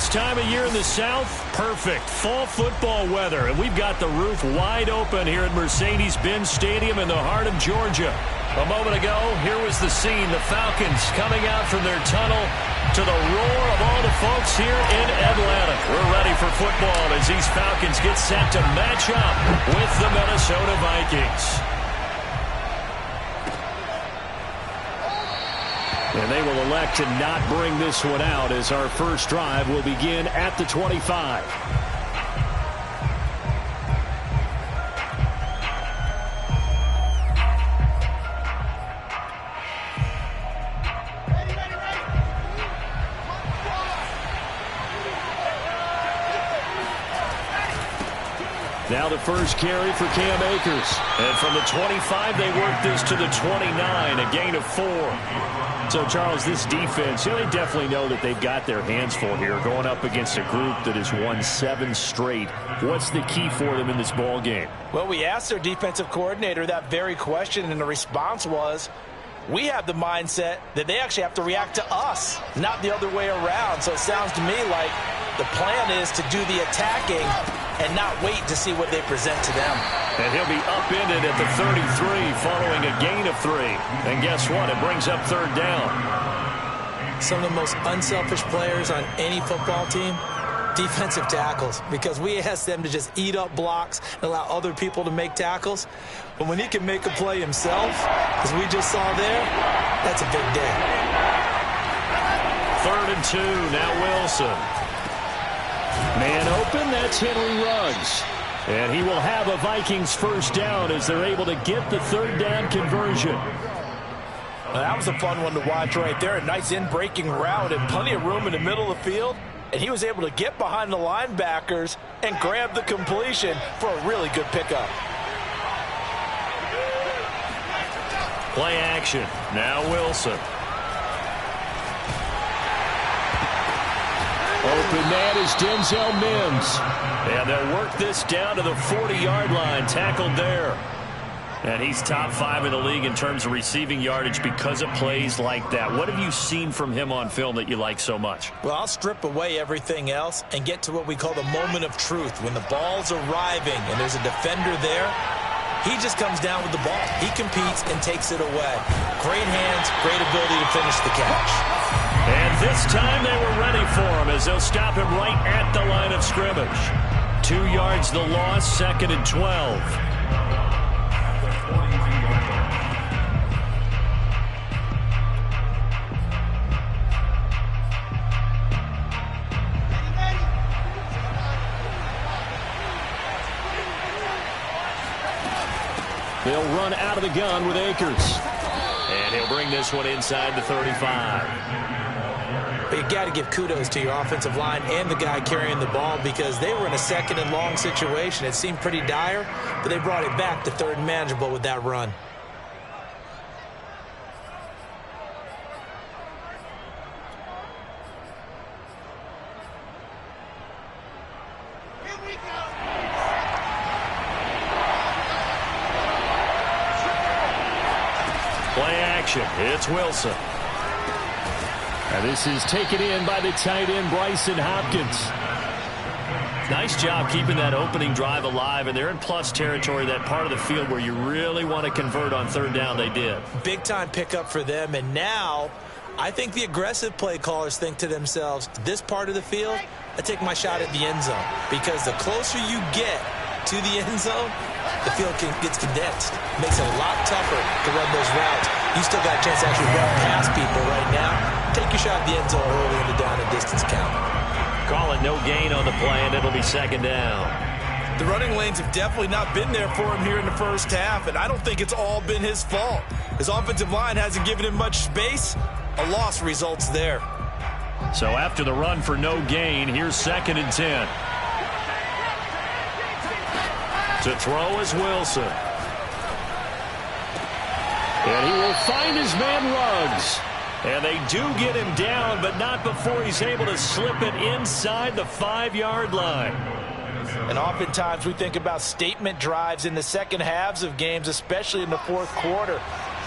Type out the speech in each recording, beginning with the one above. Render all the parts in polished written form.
This time of year in the South, perfect fall football weather. And we've got the roof wide open here at Mercedes-Benz Stadium in the heart of Georgia. A moment ago, here was the scene. The Falcons coming out from their tunnel to the roar of all the folks here in Atlanta. We're ready for football as these Falcons get set to match up with the Minnesota Vikings. And they will elect to not bring this one out as our first drive will begin at the 25. Now the first carry for Cam Akers. And from the 25, they work this to the 29, a gain of 4. So, Charles, this defense, they definitely know that they've got their hands full here going up against a group that has won 7 straight. What's the key for them in this ball game? Well, we asked their defensive coordinator that very question, and the response was, we have the mindset that they actually have to react to us, not the other way around. So it sounds to me like the plan is to do the attacking and not wait to see what they present to them. And he'll be upended at the 33 following a gain of 3. And guess what? It brings up third down. Some of the most unselfish players on any football team, defensive tackles, because we ask them to just eat up blocks and allow other people to make tackles. But when he can make a play himself, as we just saw there, that's a big day. 3rd and 2, now Wilson. Man open, that's Henry Ruggs. And he will have a Vikings first down as they're able to get the third down conversion. Well, that was a fun one to watch right there. A nice in-breaking route and plenty of room in the middle of the field. And he was able to get behind the linebackers and grab the completion for a really good pickup. Play action. Now Wilson. Open man is Denzel Mims. And they'll work this down to the 40-yard line. Tackled there. And he's top 5 in the league in terms of receiving yardage because of plays like that. What have you seen from him on film that you like so much? Well, I'll strip away everything else and get to what we call the moment of truth. When the ball's arriving and there's a defender there, he just comes down with the ball. He competes and takes it away. Great hands, great ability to finish the catch. And this time they were ready for him as they'll stop him right at the line of scrimmage. 2 yards the loss, 2nd and 12. They'll run out of the gun with Akers. And he'll bring this one inside the 35. But you got to give kudos to your offensive line and the guy carrying the ball because they were in a 2nd and long situation. It seemed pretty dire, but they brought it back to 3rd and manageable with that run. Play action. It's Wilson. And this is taken in by the tight end, Bryson Hopkins. Nice job keeping that opening drive alive, and they're in plus territory, that part of the field where you really want to convert on 3rd down. They did. Big-time pickup for them, and now I think the aggressive play callers think to themselves, this part of the field, I take my shot at the end zone, because the closer you get to the end zone, the field gets condensed. Makes it a lot tougher to run those routes. You still got a chance to actually run past people right now. Take your shot at the end zone early in the down and distance count. Call it no gain on the play, and it'll be 2nd down. The running lanes have definitely not been there for him here in the first half, and I don't think it's all been his fault. His offensive line hasn't given him much space. A loss results there. So after the run for no gain, here's 2nd and 10. To throw is Wilson. And he will find his man Ruggs. And they do get him down, but not before he's able to slip it inside the 5-yard line. And oftentimes we think about statement drives in the second halves of games, especially in the fourth quarter.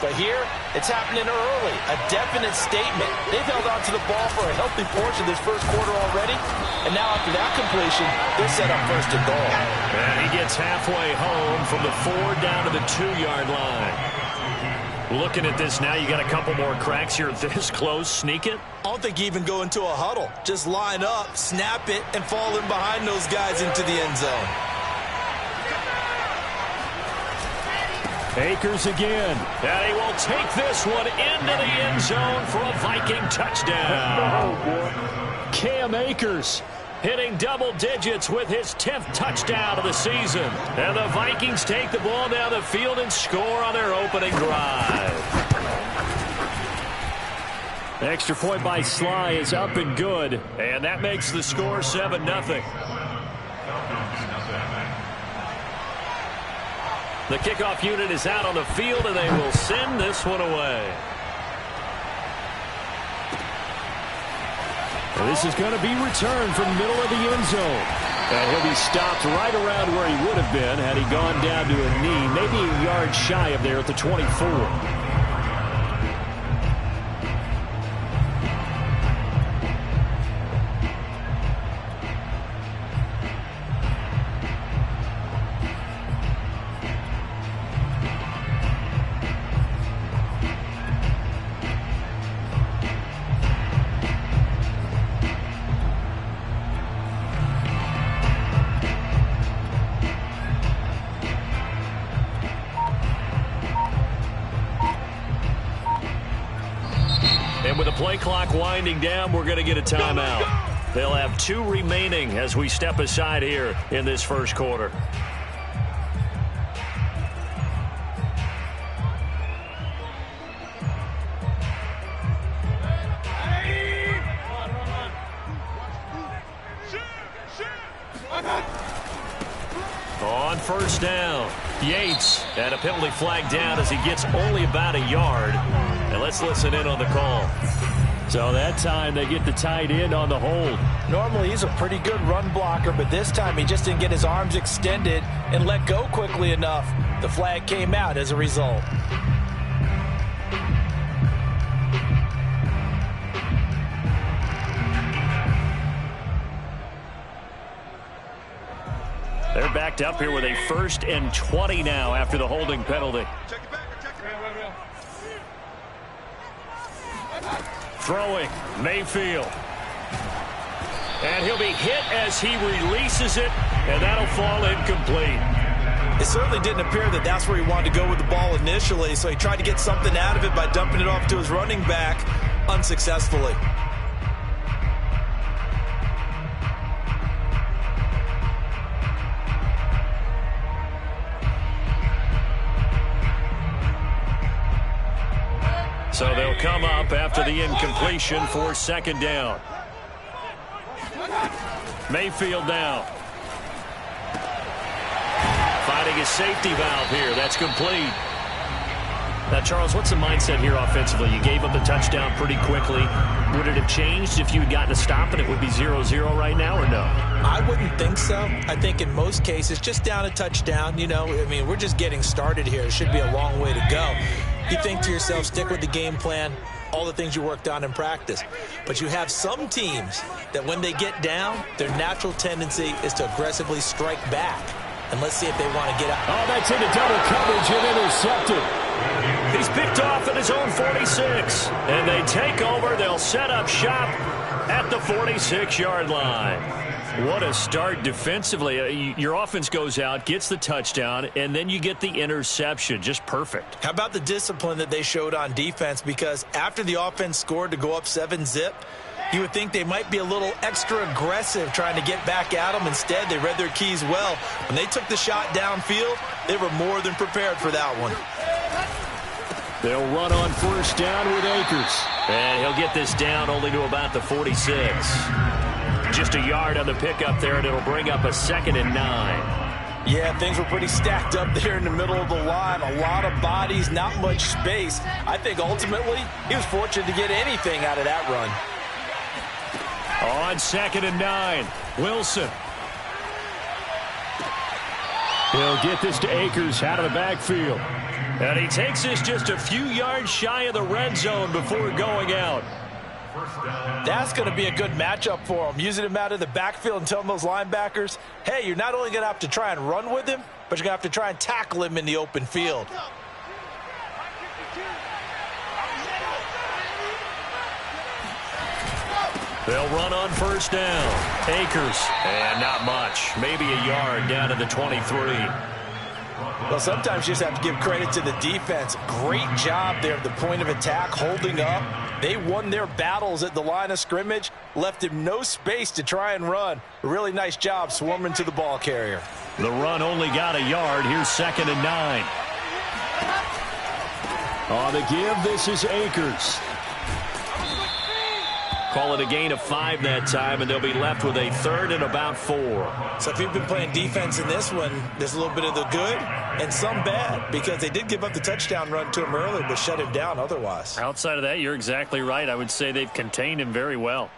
But here, it's happening early. A definite statement. They've held on to the ball for a healthy portion of this first quarter already. And now after that completion, they're set up first and goal. And he gets halfway home from the 4 down to the 2-yard line. Looking at this now, you got a couple more cracks here this close. Sneak it? I don't think you even go into a huddle. Just line up, snap it, and fall in behind those guys into the end zone. Akers again. And he will take this one into the end zone for a Viking touchdown. Cam Akers hitting double digits with his 10th touchdown of the season. And the Vikings take the ball down the field and score on their opening drive. The extra point by Sly is up and good. And that makes the score 7-0. The kickoff unit is out on the field, and they will send this one away. This is going to be returned from the middle of the end zone. And he'll be stopped right around where he would have been had he gone down to a knee, maybe a yard shy of there at the 24. And with the play clock winding down, we're going to get a timeout. They'll have 2 remaining as we step aside here in this first quarter. On first down, Yates, and a penalty flag down as he gets only about a yard. And let's listen in on the call. So that time they get the tight end on the hold. Normally he's a pretty good run blocker, but this time he just didn't get his arms extended and let go quickly enough. The flag came out as a result. They're backed up here with a 1st and 20 now after the holding penalty. Throwing, Mayfield. And he'll be hit as he releases it, and that'll fall incomplete. It certainly didn't appear that that's where he wanted to go with the ball initially, so he tried to get something out of it by dumping it off to his running back unsuccessfully. So they'll come up after the incompletion for 2nd down. Mayfield now. Finding his safety valve here. That's complete. Now, Charles, what's the mindset here offensively? You gave up the touchdown pretty quickly. Would it have changed if you had gotten a stop and it would be 0-0 right now, or no? I wouldn't think so. I think in most cases, just down a touchdown, you know, I mean, we're just getting started here. It should be a long way to go. You think to yourself, stick with the game plan, all the things you worked on in practice. But you have some teams that when they get down, their natural tendency is to aggressively strike back. And let's see if they want to get out. Oh, that's into double coverage and intercepted. He's picked off at his own 46. And they take over. They'll set up shop at the 46-yard line. What a start defensively. Your offense goes out, gets the touchdown, and then you get the interception. Just perfect. How about the discipline that they showed on defense? Because after the offense scored to go up 7-zip, you would think they might be a little extra aggressive trying to get back at them. Instead, they read their keys well. When they took the shot downfield, they were more than prepared for that one. They'll run on first down with Akers. And he'll get this down only to about the 46. Just a yard on the pickup there, and it'll bring up a 2nd and 9. Yeah, things were pretty stacked up there in the middle of the line. A lot of bodies, not much space. I think ultimately he was fortunate to get anything out of that run. On 2nd and 9, Wilson. He'll get this to Akers out of the backfield. And he takes this just a few yards shy of the red zone before going out. That's going to be a good matchup for him, using him out of the backfield and telling those linebackers, hey, you're not only going to have to try and run with him, but you're going to have to try and tackle him in the open field. They'll run on first down. Akers, and not much. Maybe a yard down to the 23. Well, sometimes you just have to give credit to the defense. Great job there at the point of attack, holding up. They won their battles at the line of scrimmage, left him no space to try and run. A really nice job swarming to the ball carrier. The run only got a yard. Here's 2nd and 9. On the give, this is Akers. Call it a gain of 5 that time, and they'll be left with a 3rd and about 4. So if you've been playing defense in this one, there's a little bit of the good and some bad, because they did give up the touchdown run to him earlier, but shut him down otherwise. Outside of that, you're exactly right. I would say they've contained him very well.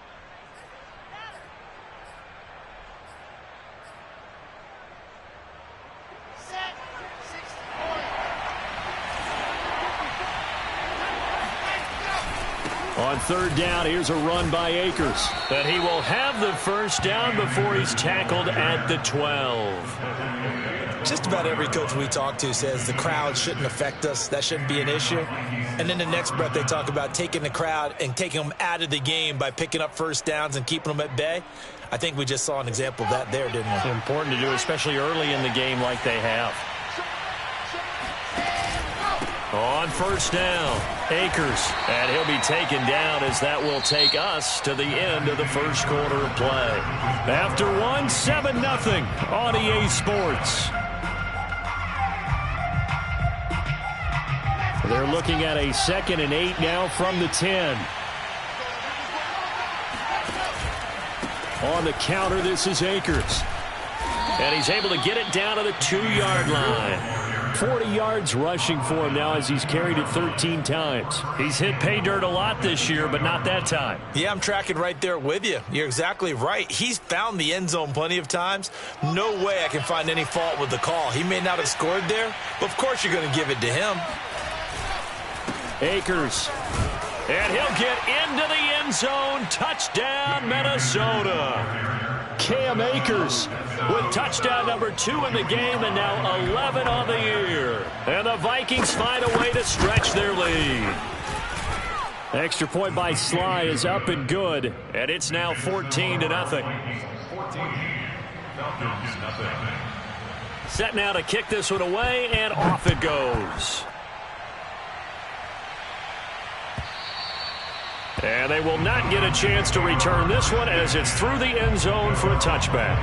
On 3rd down, here's a run by Akers. And he will have the first down before he's tackled at the 12. Just about every coach we talk to says the crowd shouldn't affect us. That shouldn't be an issue. And then the next breath they talk about taking the crowd and taking them out of the game by picking up first downs and keeping them at bay. I think we just saw an example of that there, didn't we? Important to do, especially early in the game like they have. On first down, Akers, and he'll be taken down as that will take us to the end of the first quarter of play. After 1, 7-0 on EA Sports. They're looking at a 2nd and 8 now from the 10. On the counter, this is Akers. And he's able to get it down to the 2-yard line. 40 yards rushing for him now as he's carried it 13 times. He's hit pay dirt a lot this year, but not that time. Yeah, I'm tracking right there with you. You're exactly right. He's found the end zone plenty of times. No way I can find any fault with the call. He may not have scored there, but of course you're going to give it to him. Akers. And he'll get into the end zone. Touchdown, Minnesota. Cam Akers with touchdown number 2 in the game, and now 11 on the year. And the Vikings find a way to stretch their lead. Extra point by Sly is up and good, and it's now 14-0. Set now to kick this one away, and off it goes. And they will not get a chance to return this one as it's through the end zone for a touchback.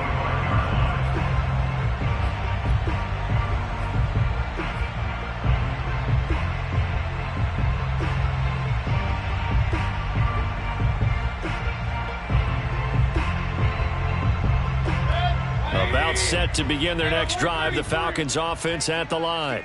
About set to begin their next drive, the Falcons offense at the line.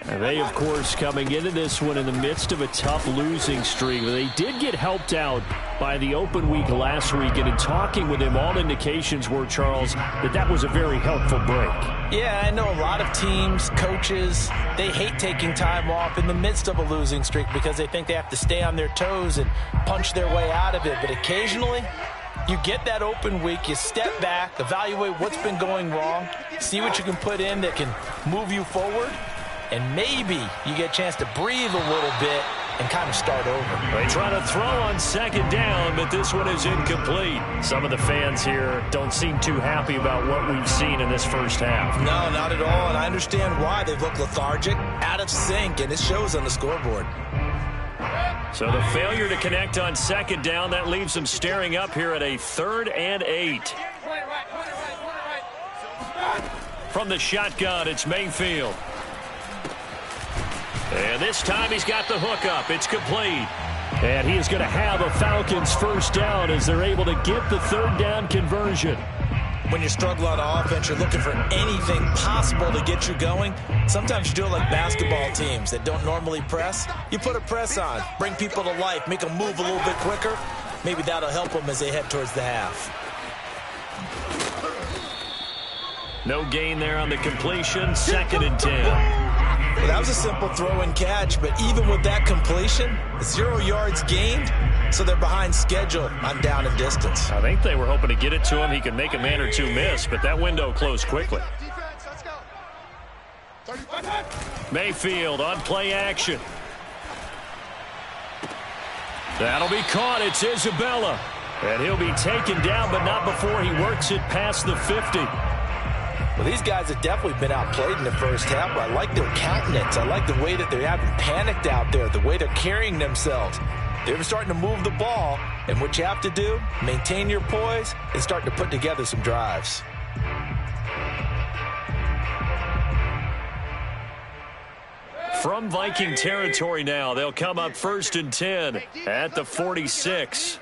And they, of course, coming into this one in the midst of a tough losing streak. They did get helped out by the open week last week, and in talking with him, all indications were, Charles, that was a very helpful break. Yeah, I know a lot of teams, coaches, they hate taking time off in the midst of a losing streak because they think they have to stay on their toes and punch their way out of it. But occasionally, you get that open week, you step back, evaluate what's been going wrong, see what you can put in that can move you forward, and maybe you get a chance to breathe a little bit and kind of start over. They try to throw on 2nd down, but this one is incomplete. Some of the fans here don't seem too happy about what we've seen in this first half. No, not at all, and I understand why. They've looked lethargic, out of sync, and it shows on the scoreboard. So the failure to connect on 2nd down, that leaves them staring up here at a 3rd and 8. From the shotgun, it's Mayfield. And this time he's got the hook up. It's complete. And he is going to have a Falcons first down as they're able to get the 3rd down conversion. When you struggle on offense, you're looking for anything possible to get you going. Sometimes you do it like basketball teams that don't normally press. You put a press on, bring people to life, make them move a little bit quicker. Maybe that'll help them as they head towards the half. No gain there on the completion. 2nd and 10. Well, that was a simple throw and catch, but even with that completion, 0 yards gained, so they're behind schedule on down and distance. I think they were hoping to get it to him. He could make a man or two miss, but that window closed quickly. Mayfield on play action. That'll be caught. It's Isabella. And he'll be taken down, but not before he works it past the 50. Well, these guys have definitely been outplayed in the first half, but I like their countenance. I like the way that they haven't panicked out there, the way they're carrying themselves. They're starting to move the ball, and what you have to do, maintain your poise and start to put together some drives. From Viking territory now, they'll come up 1st and 10 at the 46.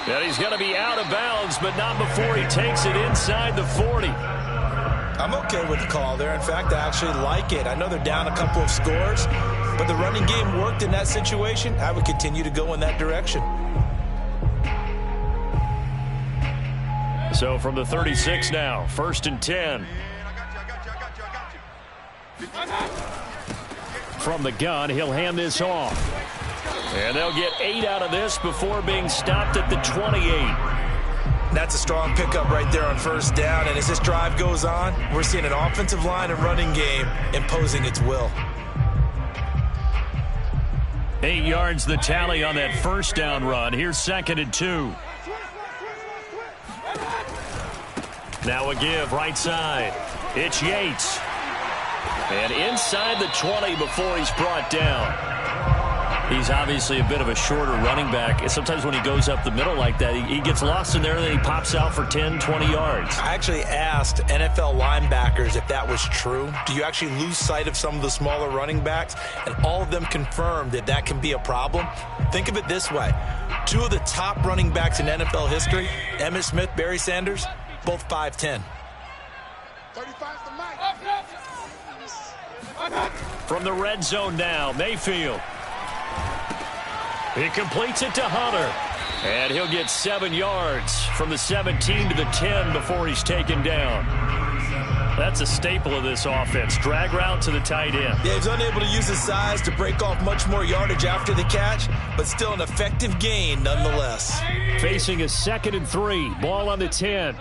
And he's going to be out of bounds, but not before he takes it inside the 40. I'm okay with the call there. In fact, I actually like it. I know they're down a couple of scores, but the running game worked in that situation. I would continue to go in that direction. So from the 36 now, 1st and 10. From the gun, he'll hand this off. And they'll get 8 out of this before being stopped at the 28. That's a strong pickup right there on 1st down. And as this drive goes on, we're seeing an offensive line and running game imposing its will. 8 yards the tally on that 1st down run. Here's 2nd and 2. Now a give right side. It's Yates. And inside the 20 before he's brought down. He's obviously a bit of a shorter running back. And sometimes when he goes up the middle like that, he gets lost in there and then he pops out for 10, 20 yards. I actually asked NFL linebackers if that was true. Do you actually lose sight of some of the smaller running backs? And all of them confirmed that that can be a problem. Think of it this way. 2 of the top running backs in NFL history, Emmitt Smith, Barry Sanders, both 5'10". From the red zone now, Mayfield. He completes it to Hunter. And he'll get 7 yards from the 17 to the 10 before he's taken down. That's a staple of this offense. Drag route to the tight end. Yeah, he's unable to use his size to break off much more yardage after the catch, but still an effective gain nonetheless. Facing a 2nd and 3. Ball on the 10.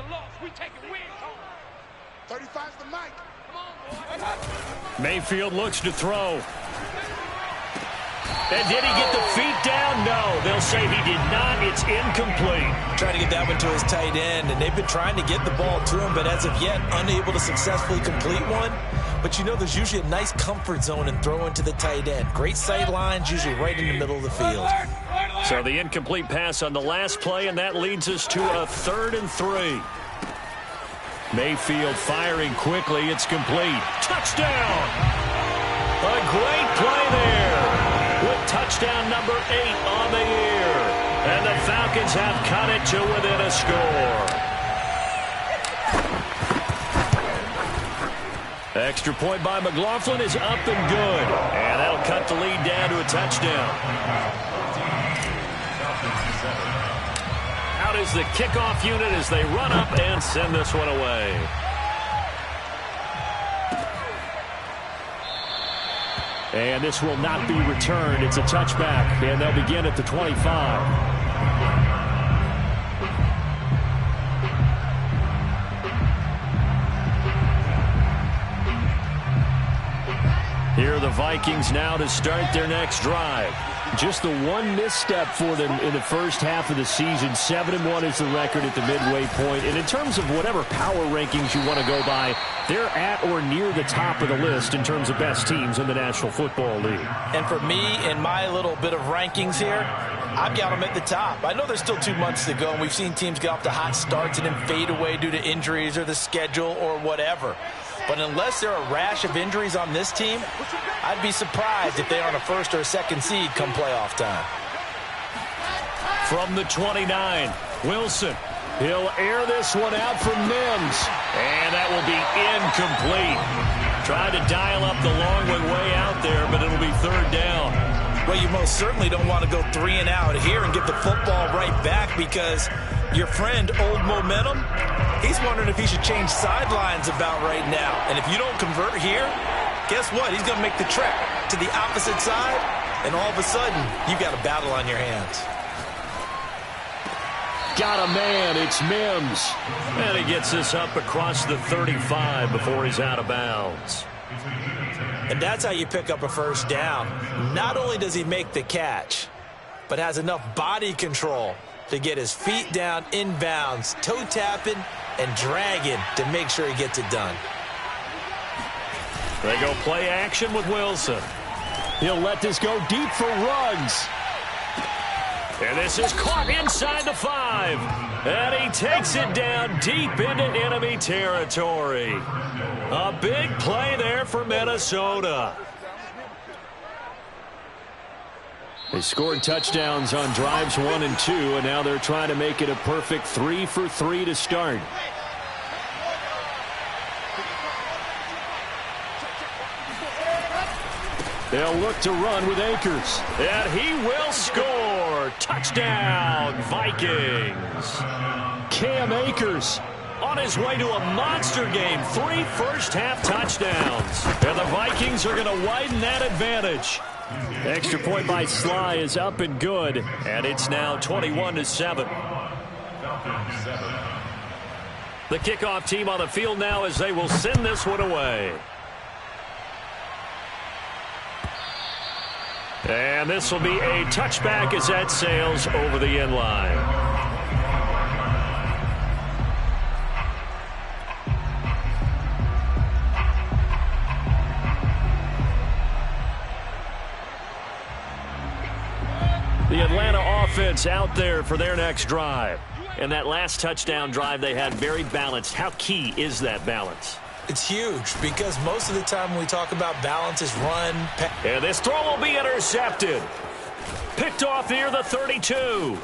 Mayfield looks to throw. And did he get the feet down? No. They'll say he did not. It's incomplete. Trying to get that one to his tight end, and they've been trying to get the ball to him, but as of yet, unable to successfully complete one. But you know there's usually a nice comfort zone in throwing to the tight end. Great sight lines, usually right in the middle of the field. So the incomplete pass on the last play, and that leads us to a 3rd and 3. Mayfield firing quickly. It's complete. Touchdown! A great play there with touchdown number 8 on the year. And the Falcons have cut it to within a score. Extra point by McLaughlin is up and good. And that'll cut the lead down to a touchdown. Out is the kickoff unit as they run up and send this one away. And this will not be returned. It's a touchback, and they'll begin at the 25. Here are the Vikings now to start their next drive. Just the one misstep for them in the first half of the season. 7-1 is the record at the midway point. And in terms of whatever power rankings you want to go by, they're at or near the top of the list in terms of best teams in the National Football League. And for me, in my little bit of rankings here, I've got them at the top. I know there's still 2 months to go, and we've seen teams get off to hot starts and then fade away due to injuries or the schedule or whatever. But unless there are a rash of injuries on this team, I'd be surprised if they aren't a 1st or a 2nd seed come playoff time. From the 29, Wilson. He'll air this one out from Mims. And that will be incomplete. Tried to dial up the long one way out there, but it'll be 3rd down. Well, you most certainly don't want to go 3 and out here and get the football right back, because Your friend, Old Momentum, he's wondering if he should change sidelines about right now. And if you don't convert here, guess what? He's going to make the trek to the opposite side, and all of a sudden, you've got a battle on your hands. Got a man, it's Mims. And he gets this up across the 35 before he's out of bounds. And that's how you pick up a first down. Not only does he make the catch, but has enough body control to get his feet down inbounds, toe tapping and dragging to make sure he gets it done. They go play action with Wilson. He'll let this go deep for Ruggs. And this is caught inside the 5. And he takes it down deep into enemy territory. A big play there for Minnesota. They scored touchdowns on drives 1 and 2, and now they're trying to make it a perfect 3 for 3 to start. They'll look to run with Akers. And he will score. Touchdown, Vikings. Cam Akers on his way to a monster game. 3 first-half touchdowns. And the Vikings are going to widen that advantage. Extra point by Sly is up and good. And it's now 21-7. The kickoff team on the field now as they will send this one away. And this will be a touchback as that sails over the end line. The Atlanta offense out there for their next drive. And that last touchdown drive they had very balanced. How key is that balance? It's huge because most of the time when we talk about balance is run. And this throw will be intercepted. Picked off near the 32.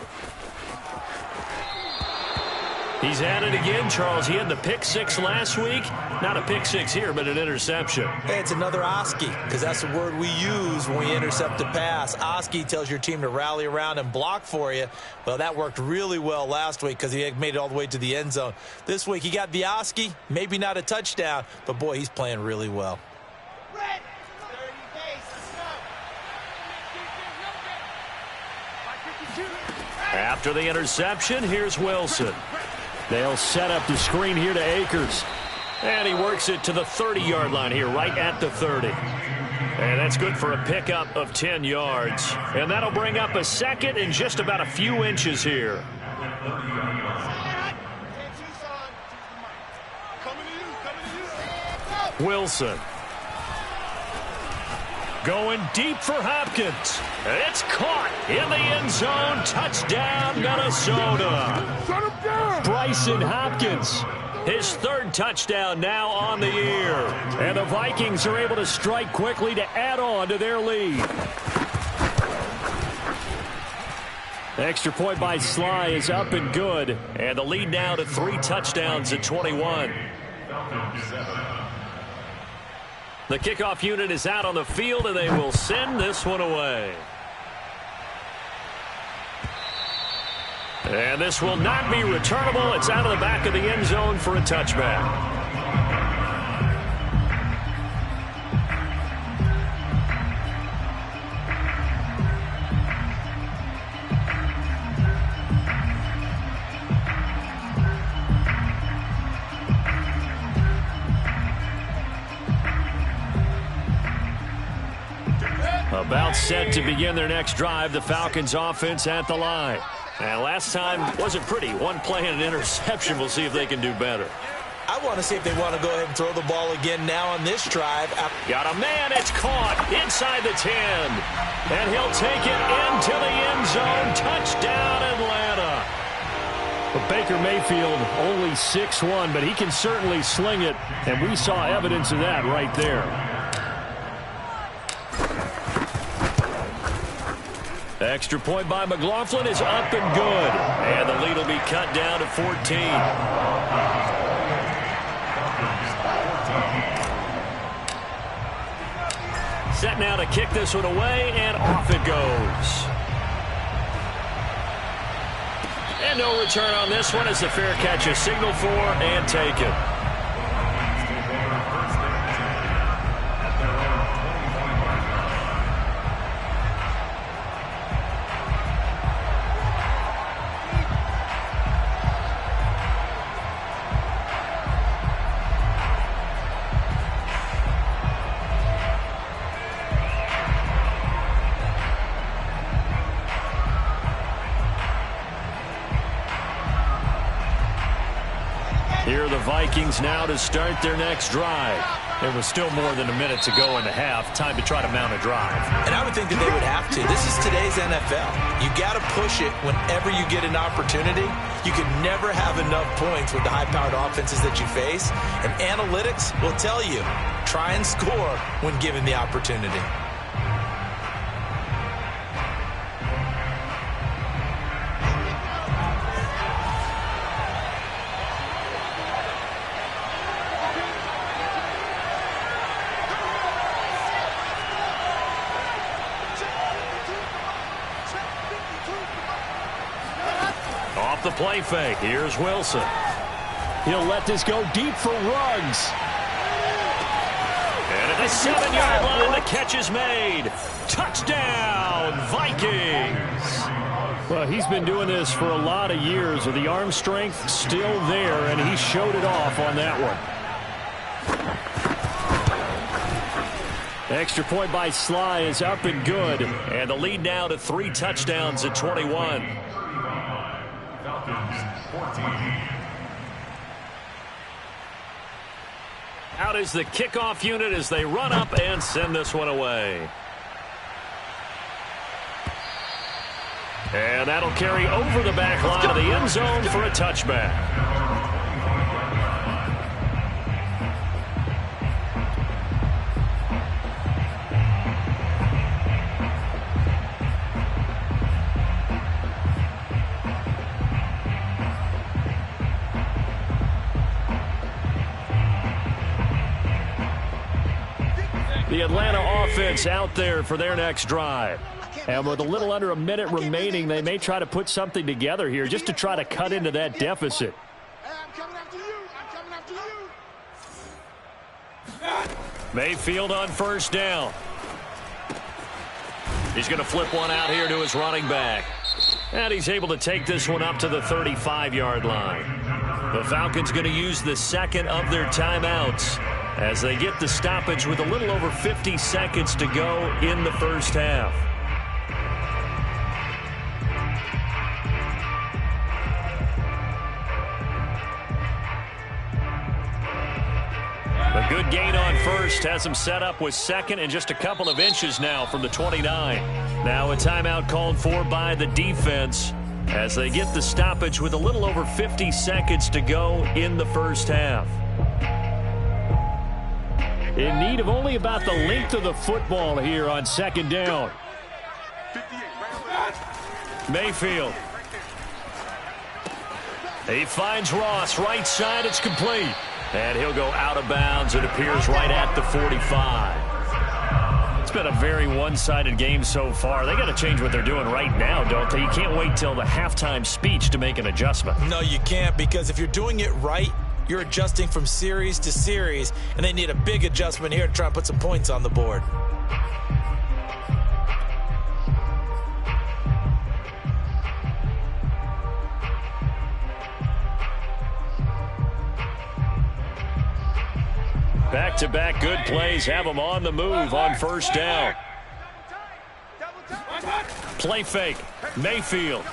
He's at it again, Charles. He had the pick 6 last week. Not a pick 6 here, but an interception. Hey, it's another Oski, because that's the word we use when we intercept a pass. Oski tells your team to rally around and block for you. Well, that worked really well last week because he made it all the way to the end zone. This week, he got the Oski, maybe not a touchdown, but, boy, he's playing really well. After the interception, here's Wilson. They'll set up the screen here to Akers. And he works it to the 30-yard line here, right at the 30. And that's good for a pickup of 10 yards. And that'll bring up a second in just about a few inches here. Wilson. Going deep for Hopkins. It's caught in the end zone. Touchdown, Minnesota. Bryson Hopkins. His 3rd touchdown now on the year. And the Vikings are able to strike quickly to add on to their lead. Extra point by Sly is up and good. And the lead now to 3 touchdowns at 21. The kickoff unit is out on the field, and they will send this one away. And this will not be returnable. It's out of the back of the end zone for a touchback. About set to begin their next drive, the Falcons offense at the line. And last time wasn't pretty. One play and an interception. We'll see if they can do better. I want to see if they want to go ahead and throw the ball again now on this drive. Got a man. It's caught inside the 10. And he'll take it into the end zone. Touchdown, Atlanta. But Baker Mayfield only 6'1", but he can certainly sling it. And we saw evidence of that right there. Extra point by McLaughlin is up and good. And the lead will be cut down to 14. Set now to kick this one away, and off it goes. And no return on this one as the fair catch is signaled for and taken. Here are the Vikings now to start their next drive. There was still more than a minute to go in the half. Time to try to mount a drive. And I would think that they would have to. This is today's NFL. You got to push it whenever you get an opportunity. You can never have enough points with the high-powered offenses that you face. And analytics will tell you, try and score when given the opportunity. Off the play fake. Here's Wilson. He'll let this go deep for Ruggs. And at the 7-yard line, the catch is made. Touchdown, Vikings. Well, he's been doing this for a lot of years with the arm strength still there, and he showed it off on that one. Extra point by Sly is up and good. And the lead now to 3 touchdowns at 21. Out is the kickoff unit as they run up and send this one away. And that'll carry over the back line of the end zone for a touchback. The Atlanta offense out there for their next drive. And with a little under a minute remaining, they may try to put something together here just to try to cut into that deficit. Mayfield on first down. He's going to flip one out here to his running back. And he's able to take this one up to the 35-yard line. The Falcons going to use the second of their timeouts as they get the stoppage with a little over 50 seconds to go in the first half. A good gain on first has him set up with second and just a couple of inches now from the 29. Now a timeout called for by the defense as they get the stoppage with a little over 50 seconds to go in the first half. In need of only about the length of the football here on second down. Mayfield. He finds Ross right side. It's complete. And he'll go out of bounds. It appears right at the 45. It's been a very one-sided game so far. They got to change what they're doing right now, don't they? You can't wait till the halftime speech to make an adjustment. No, you can't, because if you're doing it right, you're adjusting from series to series, and they need a big adjustment here to try and put some points on the board. Back-to-back good plays have them on the move on first down. Play fake. Mayfield.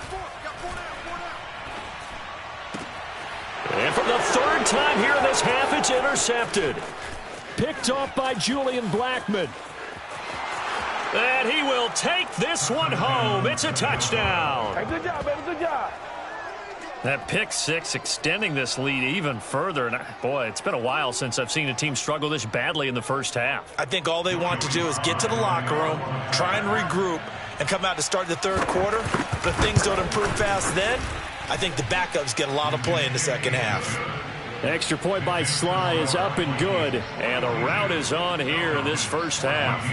And for the third time here in this half, it's intercepted. Picked off by Julian Blackmon. And he will take this one home. It's a touchdown. Hey, good job, baby. Good job. That pick six extending this lead even further. And boy, it's been a while since I've seen a team struggle this badly in the first half. I think all they want to do is get to the locker room, try and regroup, and come out to start the third quarter. But if things don't improve fast then, I think the backups get a lot of play in the second half. Extra point by Sly is up and good. And a rout is on here in this first half.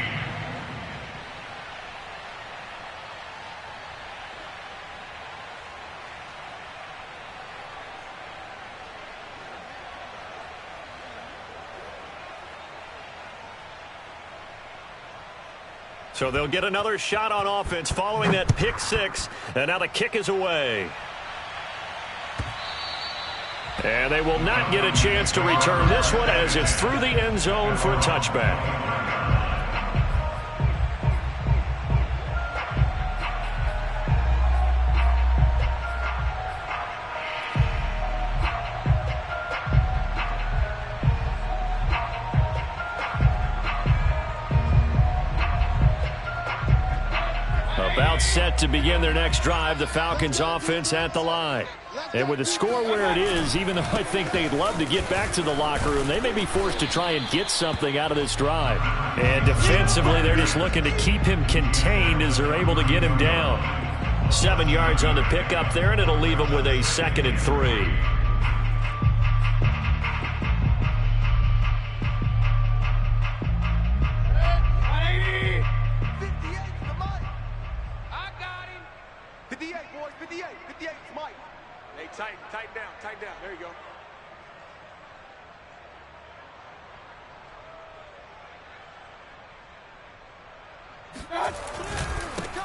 So they'll get another shot on offense following that pick six. And now the kick is away. And they will not get a chance to return this one as it's through the end zone for a touchback. About set to begin their next drive, the Falcons offense at the line. And with the score where it is, even though I think they'd love to get back to the locker room, they may be forced to try and get something out of this drive. And defensively, they're just looking to keep him contained as they're able to get him down. 7 yards on the pickup there, and it'll leave him with a 2nd and 3. Tighten down. There you go.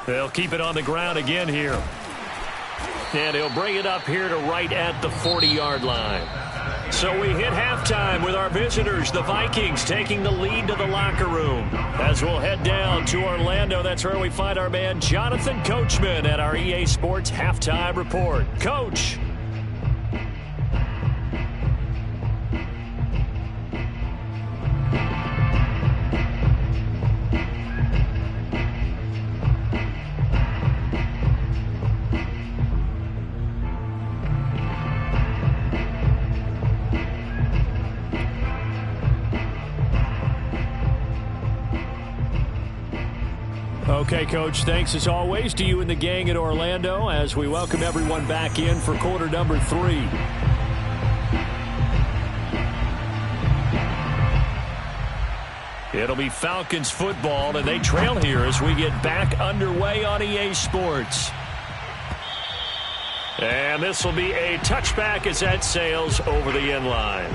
They'll keep it on the ground again here. And he'll bring it up here to right at the 40-yard line. So we hit halftime with our visitors, the Vikings, taking the lead to the locker room. As we'll head down to Orlando, that's where we find our man Jonathan Coachman at our EA Sports Halftime Report. Coach. Okay, Coach, thanks as always to you and the gang at Orlando as we welcome everyone back in for quarter number 3. It'll be Falcons football, and they trail here as we get back underway on EA Sports. And this will be a touchback as that sails over the end line.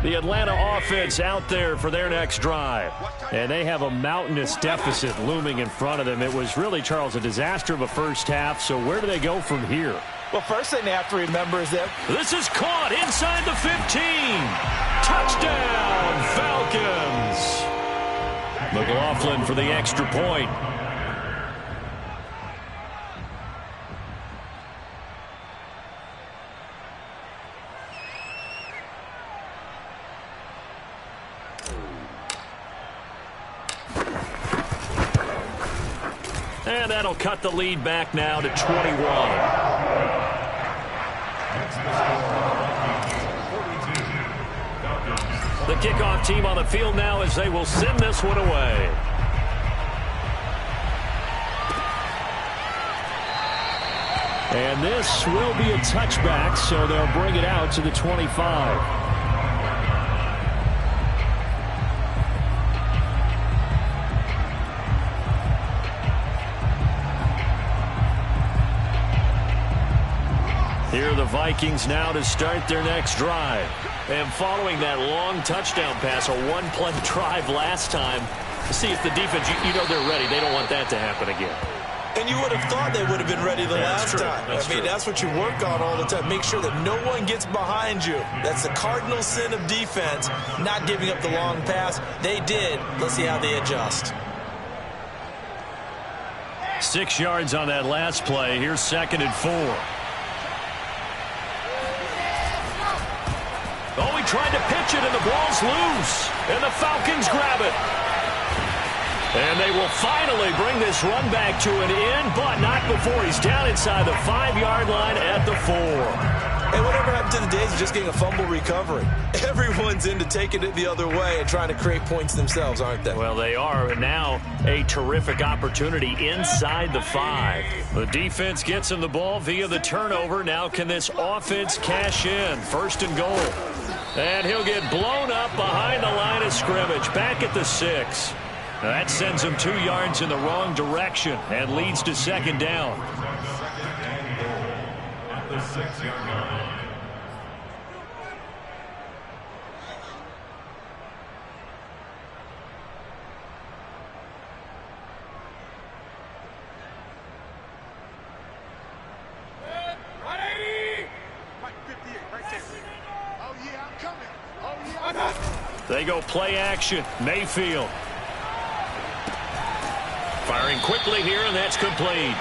The Atlanta offense out there for their next drive. And they have a mountainous deficit looming in front of them. It was really, Charles, a disaster of a first half. So where do they go from here? Well, first thing they have to remember is that this is caught inside the 15. Touchdown, Falcons. McLaughlin for the extra point. And that'll cut the lead back now to 21. The kickoff team on the field now as they will send this one away. And this will be a touchback, so they'll bring it out to the 25. Here are the Vikings now to start their next drive. And following that long touchdown pass, a one-play drive last time, see if the defense, you know they're ready. They don't want that to happen again. And you would have thought they would have been ready the last time. That's what you work on all the time. Make sure that no one gets behind you. That's the cardinal sin of defense, not giving up the long pass. They did. Let's see how they adjust. 6 yards on that last play. Here's 2nd and 4. Oh, he tried to pitch it, and the ball's loose. And the Falcons grab it. And they will finally bring this run back to an end, but not before he's down inside the 5-yard line at the 4. And whatever happened to the days of just getting a fumble recovery? Everyone's into taking it the other way and trying to create points themselves, aren't they? Well, they are, and now a terrific opportunity inside the 5. The defense gets him the ball via the turnover. Now can this offense cash in? 1st and goal. And he'll get blown up behind the line of scrimmage, back at the 6. That sends him 2 yards in the wrong direction and leads to second down. At the 6-yard line. They go play action. Mayfield. Firing quickly here, and that's complete.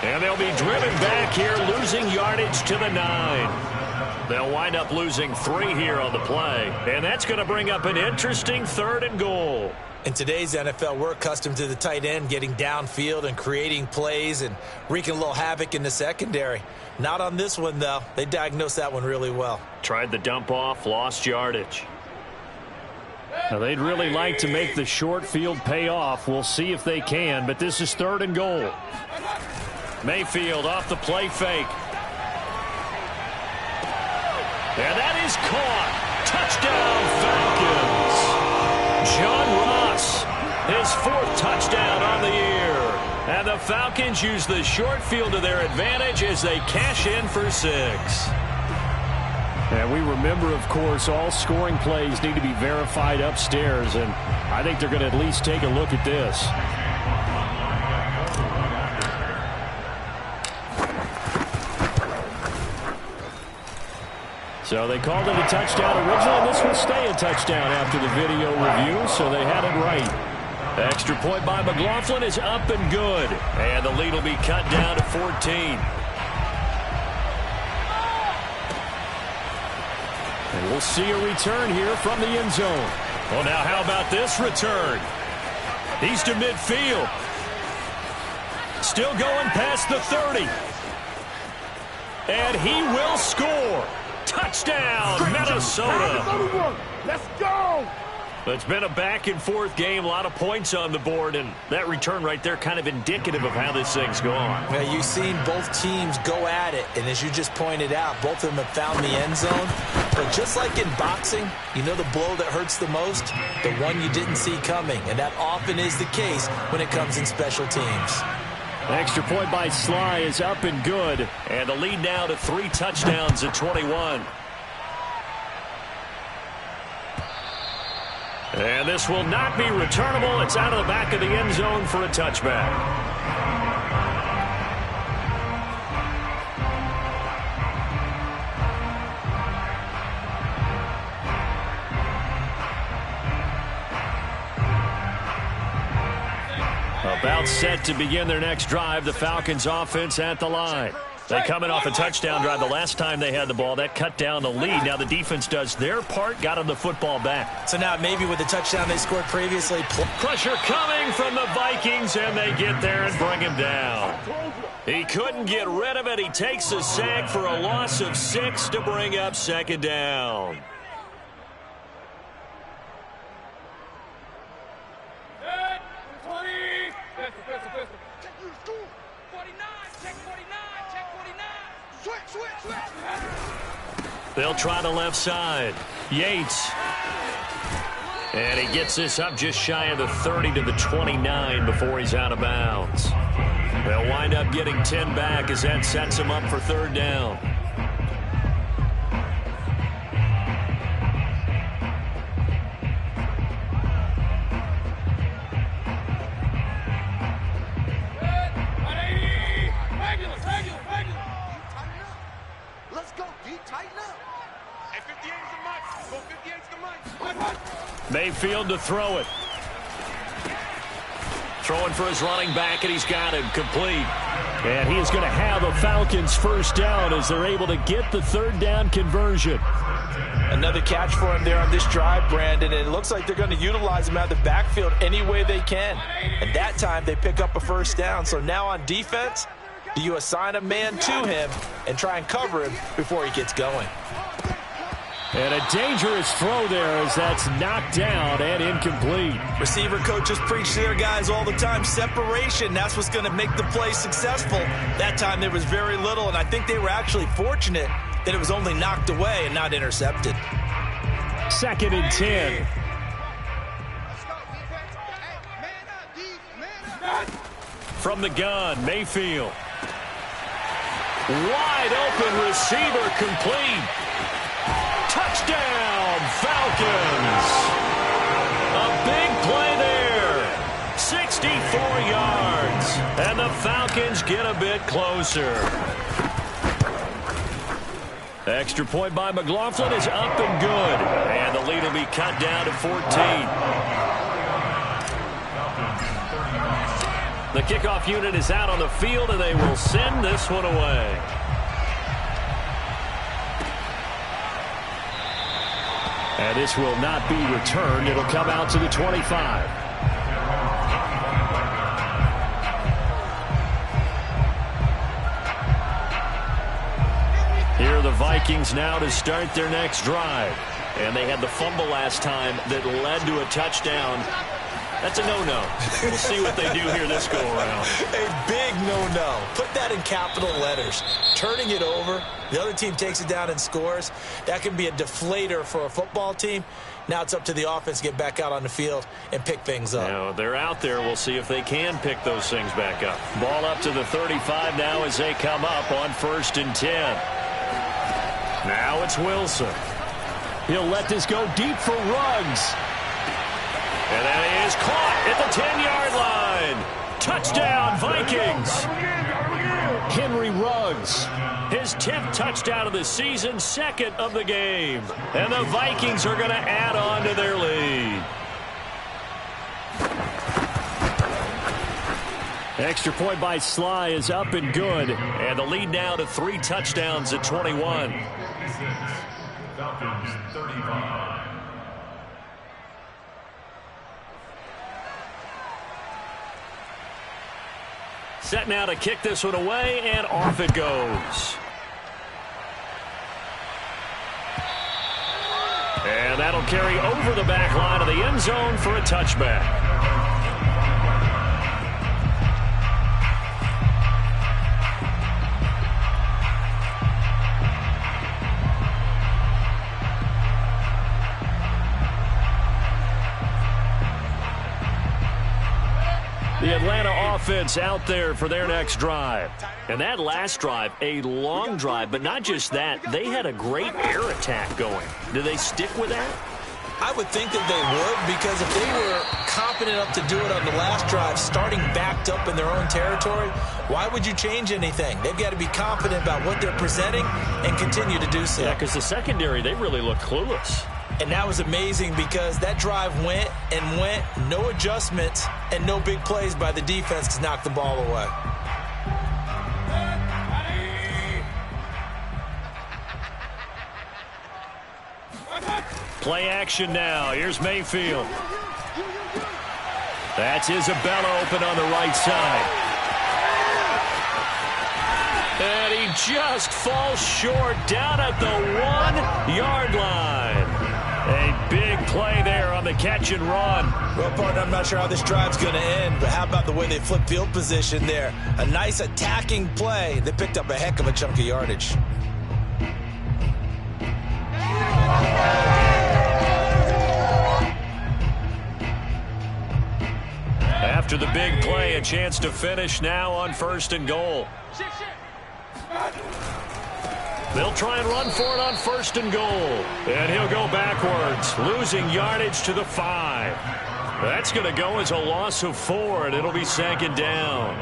And they'll be driven back here, losing yardage to the 9. They'll wind up losing 3 here on the play. And that's going to bring up an interesting 3rd and goal. In today's NFL, we're accustomed to the tight end getting downfield and creating plays and wreaking a little havoc in the secondary. Not on this one, though. They diagnosed that one really well. Tried the dump off, lost yardage. Now, they'd really like to make the short field pay off. We'll see if they can, but this is 3rd and goal. Mayfield off the play fake. And that is caught. Touchdown, Falcons. John Ross, his 4th touchdown on the year. And the Falcons use the short field to their advantage as they cash in for 6. And we remember, of course, all scoring plays need to be verified upstairs, and I think they're going to at least take a look at this. So they called it a touchdown originally. This will stay a touchdown after the video review, so they had it right. Extra point by McLaughlin is up and good, and the lead will be cut down to 14. And we'll see a return here from the end zone. Well, now how about this return? He's to midfield. Still going past the 30. And he will score. Touchdown, Minnesota. Let's go. It's been a back-and-forth game, a lot of points on the board, and that return right there kind of indicative of how this thing's going. Yeah, you've seen both teams go at it, and as you just pointed out, both of them have found the end zone. But just like in boxing, you know the blow that hurts the most? The one you didn't see coming, and that often is the case when it comes in special teams. Extra point by Sly is up and good, and the lead now to 3 touchdowns at 21. And this will not be returnable. It's out of the back of the end zone for a touchback. About set to begin their next drive, the Falcons offense at the line. They come in off a touchdown drive the last time they had the ball. That cut down the lead. Now the defense does their part, got them the football back. So now maybe with the touchdown they scored previously. Pressure coming from the Vikings, and they get there and bring him down. He couldn't get rid of it. He takes a sack for a loss of 6 to bring up second down. They'll try the left side. Yates. And he gets this up just shy of the 30 to the 29 before he's out of bounds. They'll wind up getting 10 back as that sets him up for 3rd down. Mayfield to throw it. Throwing for his running back, and he's got him complete. And he is going to have a Falcons first down as they're able to get the 3rd down conversion. Another catch for him there on this drive, Brandon. And it looks like they're going to utilize him out of the backfield any way they can. And that time they pick up a first down. So now on defense, do you assign a man to him and try and cover him before he gets going? And a dangerous throw there as that's knocked down and incomplete. Receiver coaches preach to their guys all the time. Separation, that's what's going to make the play successful. That time there was very little, and I think they were actually fortunate that it was only knocked away and not intercepted. 2nd and 10. From the gun, Mayfield. Wide open receiver, complete. Touchdown, Falcons. A big play there. 64 yards. And the Falcons get a bit closer. Extra point by McLaughlin is up and good. And the lead will be cut down to 14. The kickoff unit is out on the field, and they will send this one away. And this will not be returned. It'll come out to the 25. Here are the Vikings now to start their next drive. And they had the fumble last time that led to a touchdown. That's a no-no. We'll see what they do here this go-around. A big no-no. Put that in capital letters. Turning it over, the other team takes it down and scores. That can be a deflator for a football team. Now it's up to the offense to get back out on the field and pick things up. Now, they're out there. We'll see if they can pick those things back up. Ball up to the 35 now as they come up on 1st and 10. Now it's Wilson. He'll let this go deep for Ruggs. And that is caught at the 10-yard line. Touchdown, Vikings. Henry Ruggs, his 10th touchdown of the season, 2nd of the game. And the Vikings are going to add on to their lead. Extra point by Sly is up and good. And the lead now to 3 touchdowns at 21. Falcons 35. Set now to kick this one away, and off it goes. And that'll carry over the back line of the end zone for a touchback. The Atlanta offense out there for their next drive. And that last drive, a long drive, but not just that. They had a great air attack going. Do they stick with that? I would think that they would, because if they were confident enough to do it on the last drive, starting backed up in their own territory, why would you change anything? They've got to be confident about what they're presenting and continue to do so. Yeah, because the secondary, they really look clueless. And that was amazing because that drive went and went, no adjustments, and no big plays by the defense to knock the ball away. Play action now. Here's Mayfield. That's Isabella open on the right side. And he just falls short down at the 1-yard line. A big play there on the catch and run. Well, partner, I'm not sure how this drive's going to end, but how about the way they flip field position there? A nice attacking play. They picked up a heck of a chunk of yardage. After the big play, a chance to finish now on 1st and goal. They'll try and run for it on 1st and goal. And he'll go backwards, losing yardage to the 5. That's going to go as a loss of 4, and it'll be 2nd down.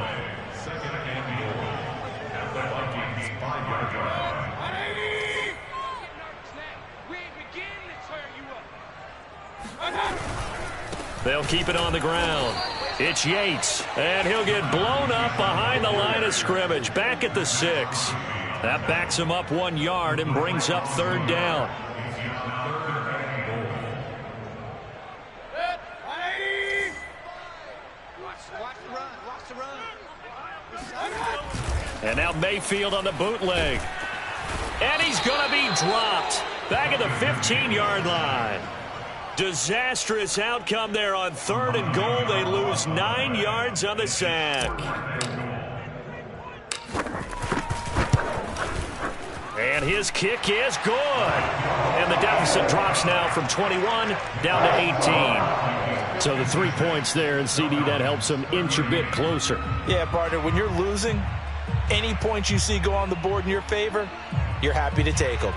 2nd and goal. At the Vikings 5-yard line. They'll keep it on the ground. It's Yates, and he'll get blown up behind the line of scrimmage, back at the 6. That backs him up 1 yard and brings up 3rd down. And now Mayfield on the bootleg. And he's going to be dropped back at the 15-yard line. Disastrous outcome there on 3rd and goal. They lose 9 yards on the sack. And his kick is good. And the deficit deficit drops now from 21 down to 18. So the 3 points there, and CD, that helps them inch a bit closer. Yeah, partner, when you're losing, any points you see go on the board in your favor, you're happy to take them.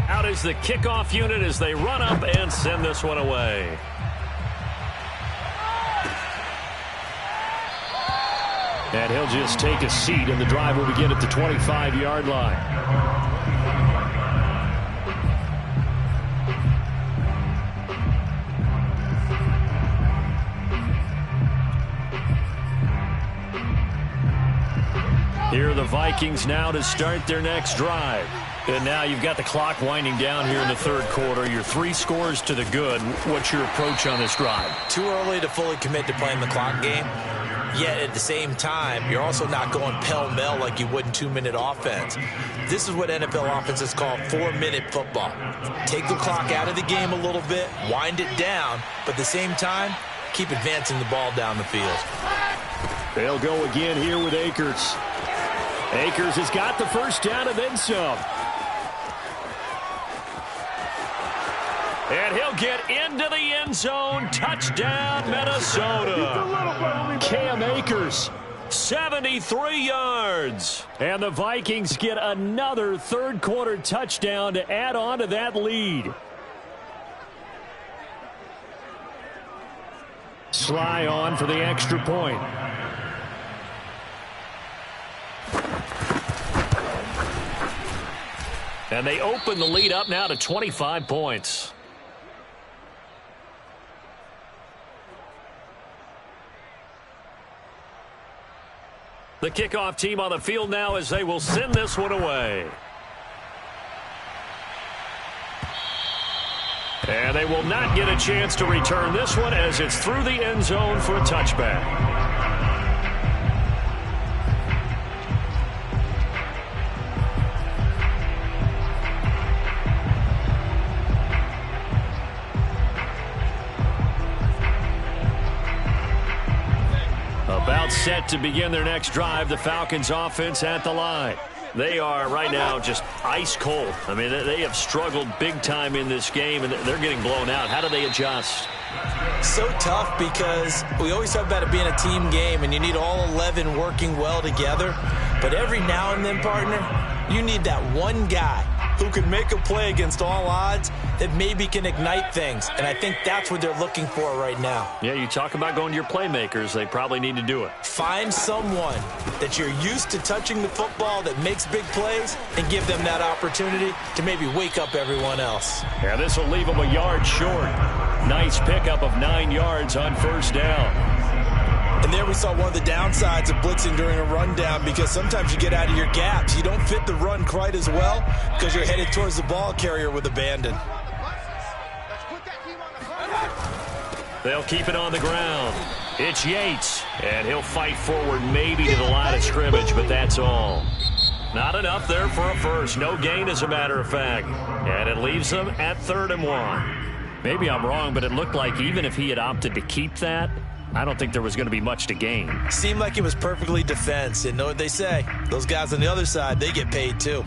Out is the kickoff unit as they run up and send this one away. And he'll just take a seat, and the drive will begin at the 25-yard line. Here are the Vikings now to start their next drive. And now you've got the clock winding down here in the third quarter. You're 3 scores to the good. What's your approach on this drive? Too early to fully commit to playing the clock game. Yet at the same time, you're also not going pell-mell like you would in 2-minute offense. This is what NFL offenses call 4-minute football. Take the clock out of the game a little bit, wind it down, but at the same time, keep advancing the ball down the field. They'll go again here with Akers. Akers has got the first down and then some. And he'll get into the end zone. Touchdown, Minnesota. Cam Akers, 73 yards. And the Vikings get another third-quarter touchdown to add on to that lead. Sly on for the extra point. And they open the lead up now to 25 points. The kickoff team on the field now as they will send this one away. And they will not get a chance to return this one as it's through the end zone for a touchback. About set to begin their next drive, the Falcons offense at the line. They are right now just ice cold. I mean, they have struggled big time in this game, and they're getting blown out. How do they adjust? So tough because we always talk about it being a team game, and you need all 11 working well together. But every now and then, partner, you need that one guy who can make a play against all odds that maybe can ignite things. And I think that's what they're looking for right now. Yeah, you talk about going to your playmakers. They probably need to do it. Find someone that you're used to touching the football that makes big plays and give them that opportunity to maybe wake up everyone else. Yeah, this will leave them a yard short. Nice pickup of 9 yards on first down. And there we saw one of the downsides of blitzing during a rundown, because sometimes you get out of your gaps. You don't fit the run quite as well because you're headed towards the ball carrier with abandon. They'll keep it on the ground. It's Yates, and he'll fight forward maybe to the line of scrimmage, but that's all. Not enough there for a first. No gain, as a matter of fact. And it leaves them at 3rd and 1. Maybe I'm wrong, but it looked like even if he had opted to keep that, I don't think there was going to be much to gain. Seemed like it was perfectly defense. And know what they say? Those guys on the other side, they get paid too.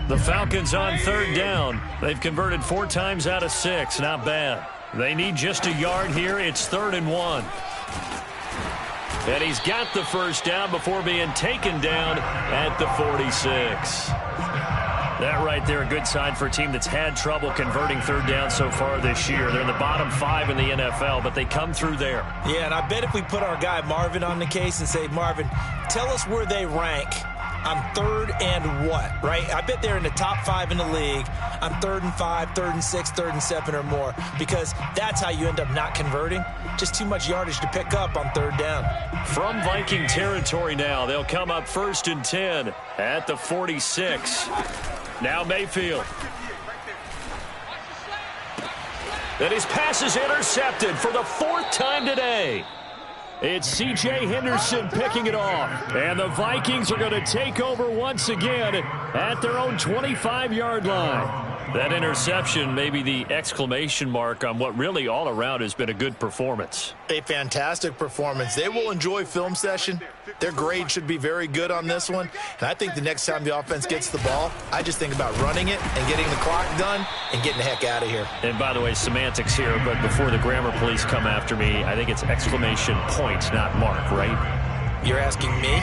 The Falcons on 3rd down. They've converted 4 times out of 6. Not bad. They need just a yard here. It's 3rd and 1. And he's got the first down before being taken down at the 46. That right there, a good sign for a team that's had trouble converting 3rd down so far this year. They're in the bottom 5 in the NFL, but they come through there. Yeah, and I bet if we put our guy Marvin on the case and say, Marvin, tell us where they rank on 3rd and what, right? I bet they're in the top 5 in the league on 3rd and 5, 3rd and 6, 3rd and 7 or more, because that's how you end up not converting. Just too much yardage to pick up on 3rd down. From Viking territory now, they'll come up 1st and 10 at the 46. Now Mayfield. And his pass is intercepted for the 4th time today. It's C.J. Henderson picking it off. And the Vikings are going to take over once again at their own 25-yard line. That interception may be the exclamation mark on what really all around has been a good performance. A fantastic performance. They will enjoy film session. Their grade should be very good on this one. And I think the next time the offense gets the ball, I just think about running it and getting the clock done and getting the heck out of here. And by the way, semantics here, but before the grammar police come after me, I think it's exclamation point, not mark, right? You're asking me?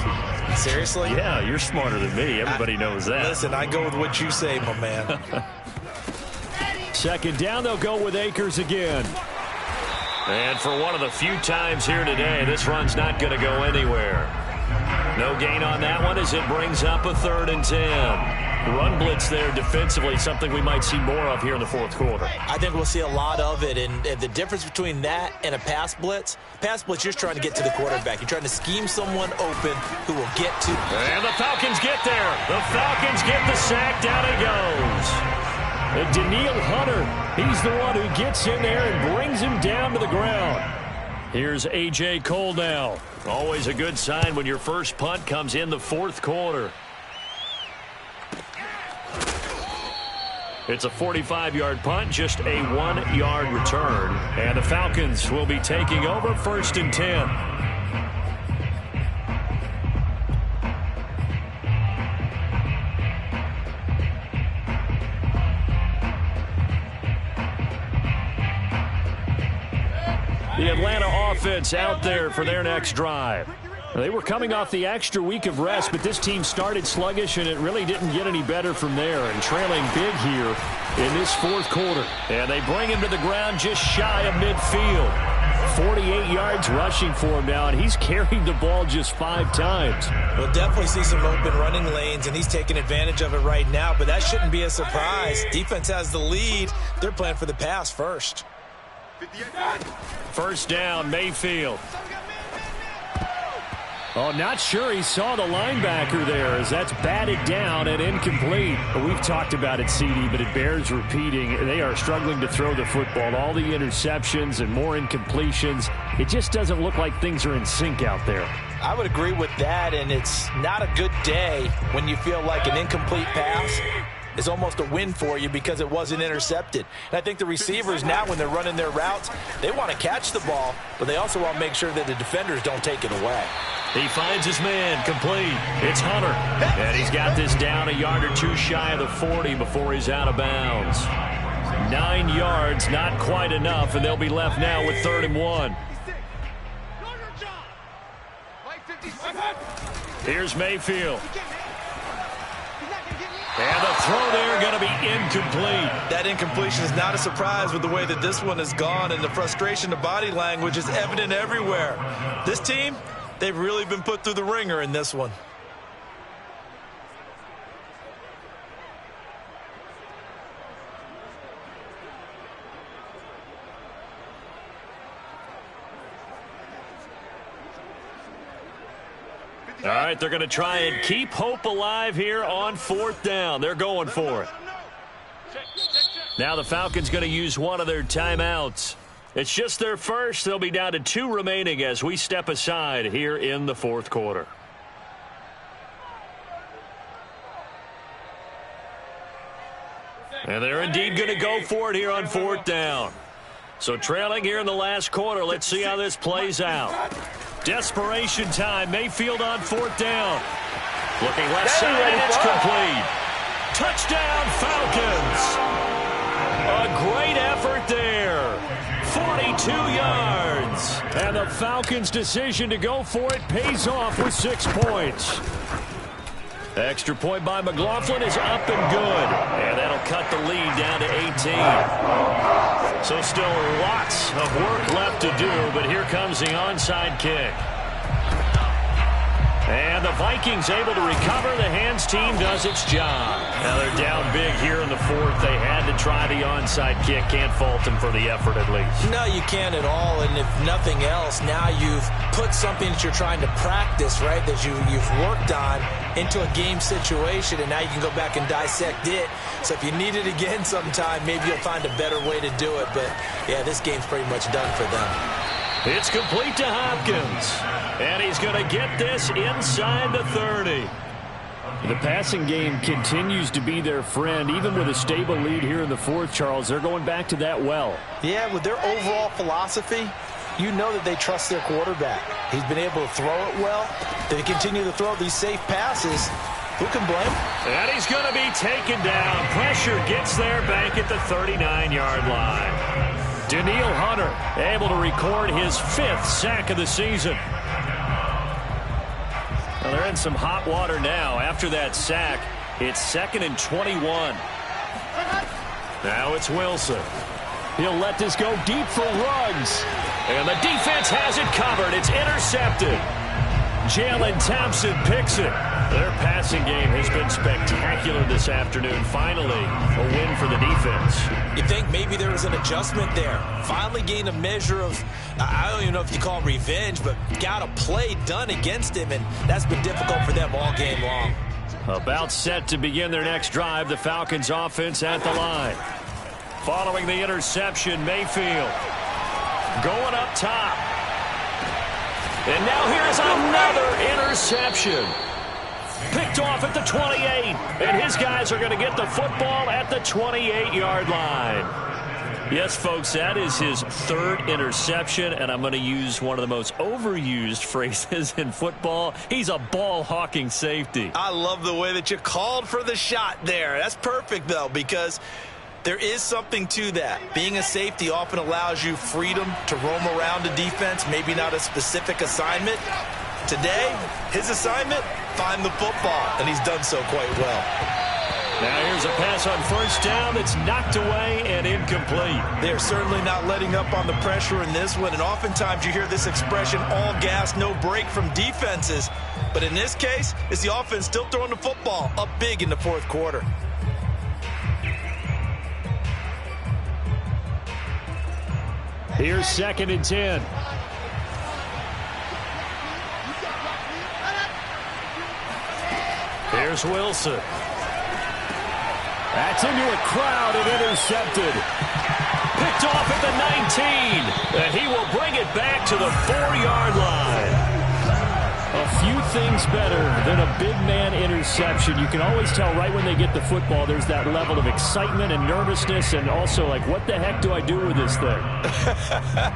Seriously? Yeah, you're smarter than me. Everybody knows that. Listen, I go with what you say, my man. Second down, they'll go with Akers again. And for one of the few times here today, this run's not going to go anywhere. No gain on that one as it brings up a 3rd and 10. Run blitz there defensively, something we might see more of here in the fourth quarter. I think we'll see a lot of it, and the difference between that and a pass blitz, you're just trying to get to the quarterback. You're trying to scheme someone open who will get to. And the Falcons get there. The Falcons get the sack. Down he goes. Daniil Hunter, he's the one who gets in there and brings him down to the ground. Here's A.J. Cole now. Always a good sign when your first punt comes in the fourth quarter. It's a 45-yard punt, just a 1-yard return. And the Falcons will be taking over 1st and 10. The Atlanta offense out there for their next drive. They were coming off the extra week of rest, but this team started sluggish, and it really didn't get any better from there, and trailing big here in this fourth quarter. And they bring him to the ground just shy of midfield. 48 yards rushing for him now, and he's carried the ball just 5 times. We'll definitely see some open running lanes, and he's taking advantage of it right now, but that shouldn't be a surprise. Defense has the lead. They're playing for the pass first. First down, Mayfield. Oh, not sure he saw the linebacker there as that's batted down and incomplete. We've talked about it, CD, but it bears repeating. They are struggling to throw the football. All the interceptions and more incompletions. It just doesn't look like things are in sync out there. I would agree with that, and it's not a good day when you feel like an incomplete pass is almost a win for you because it wasn't intercepted. And I think the receivers now, when they're running their routes, they want to catch the ball, but they also want to make sure that the defenders don't take it away. He finds his man, complete. It's Hunter. And he's got this down a yard or two shy of the 40 before he's out of bounds. 9 yards, not quite enough, and they'll be left now with 3rd and 1. Here's Mayfield. And the throw there going to be incomplete. That incompletion is not a surprise with the way that this one has gone, and the frustration, the body language is evident everywhere. This team, they've really been put through the ringer in this one. All right, they're going to try and keep hope alive here on 4th down. They're going for it. Now the Falcons going to use one of their timeouts. It's just their first. They'll be down to 2 remaining as we step aside here in the fourth quarter. And they're indeed going to go for it here on 4th down. So trailing here in the last quarter. Let's see how this plays out. Desperation time. Mayfield on 4th down. Looking left side, and it's complete. Touchdown, Falcons. A great effort there. 42 yards. And the Falcons' decision to go for it pays off with 6 points. Extra point by McLaughlin is up and good. And that'll cut the lead down to 18. So still lots of work left to do, but here comes the onside kick. And the Vikings able to recover. The hands team does its job. Now they're down big here in the fourth. They had to try the onside kick. Can't fault them for the effort at least. No, you can't at all. And if nothing else, now you've put something that you're trying to practice, right, that you've worked on into a game situation, and now you can go back and dissect it. So if you need it again sometime, maybe you'll find a better way to do it. But, yeah, this game's pretty much done for them. It's complete to Hopkins. And he's going to get this inside the 30. The passing game continues to be their friend. Even with a stable lead here in the fourth, Charles, they're going back to that well. Yeah, with their overall philosophy, you know that they trust their quarterback. He's been able to throw it well. They continue to throw these safe passes. Who can blame? And he's going to be taken down. Pressure gets there back at the 39-yard line. Daniil Hunter able to record his 5th sack of the season. Well, they're in some hot water now. After that sack, it's 2nd and 21. Now it's Wilson. He'll let this go deep for Ruggs. And the defense has it covered. It's intercepted. Jalen Thompson picks it. Their passing game has been spectacular this afternoon. Finally, a win for the defense. You think maybe there was an adjustment there. Finally gained a measure of, I don't even know if you call it revenge, but got a play done against him, and that's been difficult for them all game long. About set to begin their next drive, the Falcons offense at the line. Following the interception, Mayfield going up top. And now here's another interception. Picked off at the 28. And his guys are going to get the football at the 28-yard line. Yes, folks, that is his 3rd interception, and I'm going to use one of the most overused phrases in football. He's a ball-hawking safety. I love the way that you called for the shot there. That's perfect, though, because there is something to that. Being a safety often allows you freedom to roam around a defense, maybe not a specific assignment. Today, his assignment, find the football, and he's done so quite well. Now here's a pass on 1st down that's knocked away and incomplete. They're certainly not letting up on the pressure in this one, and oftentimes you hear this expression, all gas, no break from defenses. But in this case, it's the offense still throwing the football up big in the 4th quarter. Here's 2nd and 10. Here's Wilson. That's into a crowd and intercepted. Picked off at the 19. And he will bring it back to the 4-yard line. A few things better than a big man interception. You can always tell right when they get the football, there's that level of excitement and nervousness, and also like, what the heck do I do with this thing?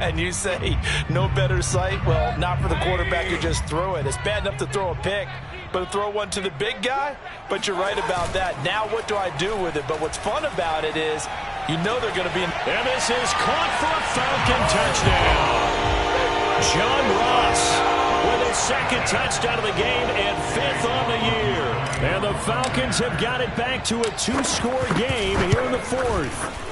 And you say, no better sight? Well, not for the quarterback who just threw it. It's bad enough to throw a pick, but to throw one to the big guy? But you're right about that. Now what do I do with it? But what's fun about it is, you know they're going to be in. And this is caught for a Falcon touchdown. John Ross with his 2nd touchdown of the game and 5th on the year. And the Falcons have got it back to a 2-score game here in the 4th.